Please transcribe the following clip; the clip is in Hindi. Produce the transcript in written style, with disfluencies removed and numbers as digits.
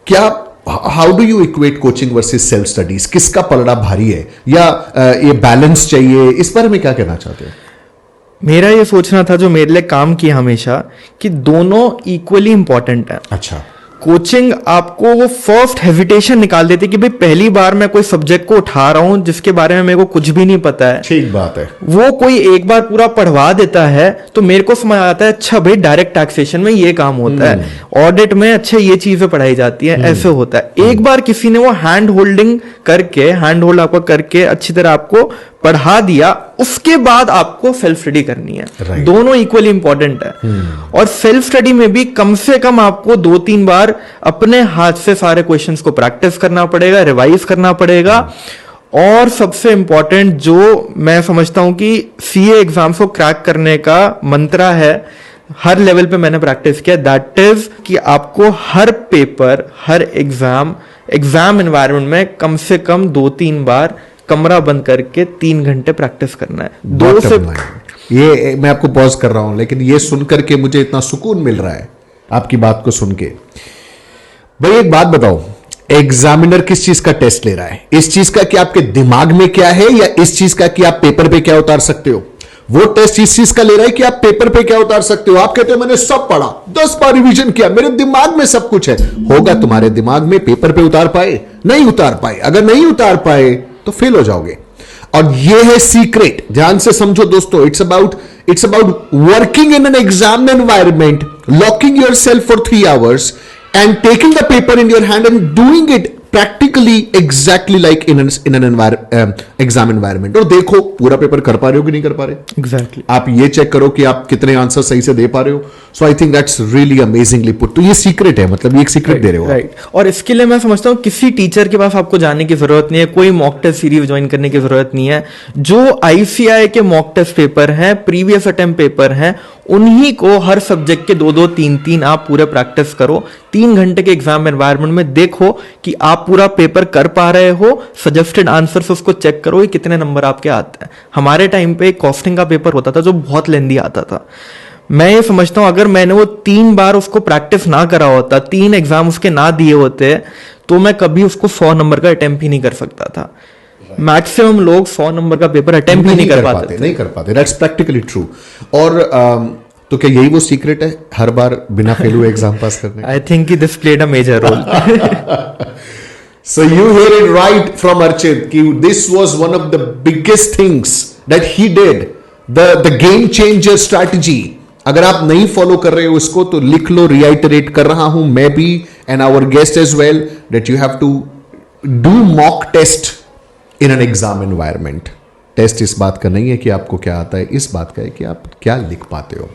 क्या how do you equate coaching versus self studies? किसका पलड़ा भारी है, या ये बैलेंस चाहिए? इस बारे में क्या कहना चाहते हैं? मेरा ये सोचना था, जो मेरे लिए काम किया हमेशा, कि दोनों इक्वली इंपॉर्टेंट है। अच्छा, कोचिंग आपको वो फर्स्ट हेजिटेशन निकाल देती है कि भाई पहली बार मैं कोई सब्जेक्ट को उठा रहा हूं जिसके बारे में मेरे को कुछ भी नहीं पता है। ठीक बात है। वो कोई एक बार पूरा पढ़वा देता है तो मेरे को समझ आता है, अच्छा भाई डायरेक्ट टैक्सेशन में ये काम होता है, ऑडिट में अच्छा ये चीजें पढ़ाई जाती है, ऐसे होता है। एक बार किसी ने वो हैंड होल्डिंग करके, हैंड होल्ड आपको करके अच्छी तरह आपको पढ़ा दिया, उसके बाद आपको सेल्फ स्टडी करनी है। दोनों इक्वली इंपॉर्टेंट है। और सेल्फ स्टडी में भी कम से कम आपको 2-3 बार अपने हाथ से सारे क्वेश्चंस को प्रैक्टिस करना पड़ेगा, रिवाइज करना पड़ेगा। और सबसे इंपॉर्टेंट जो मैं समझता हूं कि सीए एग्जाम्स को क्रैक करने का मंत्रा है, हर लेवल पे मैंने प्रैक्टिस किया, दैट इज कि आपको हर पेपर, हर एग्जाम एनवायरनमेंट में कम से कम 2-3 बार कमरा बंद करके 3 घंटे प्रैक्टिस करना है। ये मैं आपको पॉज कर रहा हूं, लेकिन ये सुनकर के मुझे इतना सुकून मिल रहा है आपकी बात को सुन के। भाई एक बात बताओ, एग्जामिनर किस चीज का टेस्ट ले रहा है? इस चीज का कि आपके दिमाग में क्या है, या इस चीज का कि आप पेपर पे क्या उतार सकते हो? वो टेस्ट इस चीज का ले रहा है कि आप पेपर पे क्या उतार सकते हो। आप कहते हो मैंने सब पढ़ा, 10 बार रिवीजन किया, मेरे दिमाग में सब कुछ है। होगा तुम्हारे दिमाग में, पेपर पे उतार पाए? नहीं उतार पाए। अगर नहीं उतार पाए तो फेल हो जाओगे। और ये है सीक्रेट, ध्यान से समझो दोस्तों। It's about working in an exam environment, locking yourself for 3 hours and taking the paper in your hand and doing it practically exactly like in an exam environment। और देखो पूरा पेपर कर पा रहे हो कि नहीं कर पा रहे। एग्जैक्टली आप ये चेक करो कि आप कितने आंसर सही से दे पा रहे हो। So I think that's really amazingly put. तो ये सीक्रेट है, मतलब ये एक सीक्रेट दे रहे हो। राइट। और इसके लिए मैं समझता हूँ किसी टीचर के पास आपको जाने की जरूरत नहीं है, कोई मॉक टेस्ट सीरीज ज्वाइन करने की जरूरत नहीं है। जो आईसीआई के मॉक टेस्ट पेपर हैं, प्रीवियस अटेम्प्ट पेपर हैं, उन्हीं को हर सब्जेक्ट के 2-2, 3-3 आप पूरे प्रैक्टिस करो। 3 घंटे के एग्जाम एनवायरनमेंट में देखो कि आप पूरा पेपर कर पा रहे हो। सजेस्टेड आंसर्स उसको चेक करो कि कितने नंबर आपके आते हैं। हमारे टाइम पे कॉस्टिंग का पेपर होता था जो बहुत लेंदी आता था। मैं ये समझता हूं अगर मैंने वो 3 बार उसको प्रैक्टिस ना करा होता, 3 एग्जाम उसके ना दिए होते, तो मैं कभी उसको 100 नंबर का अटेम्प्ट ही नहीं कर सकता था। मैक्सिमम लोग 100 नंबर का पेपर अटेम्प्ट ही नहीं कर पाते। That's practically true. और तो क्या यही वो सीक्रेट है हर बार बिना फेल हुए एग्जाम पास करने? I think this played a major role. So you hear it right from Archit कि this was one of the biggest things that he did, the game changer strategy। अगर आप नहीं फॉलो कर रहे हो इसको तो लिख लो, रिआइटरेट कर रहा हूं मैं भी and our guest as well, that you have to do mock test in an exam environment। Test इस बात का नहीं है कि आपको क्या आता है, इस बात का है कि आप क्या लिख पाते हो।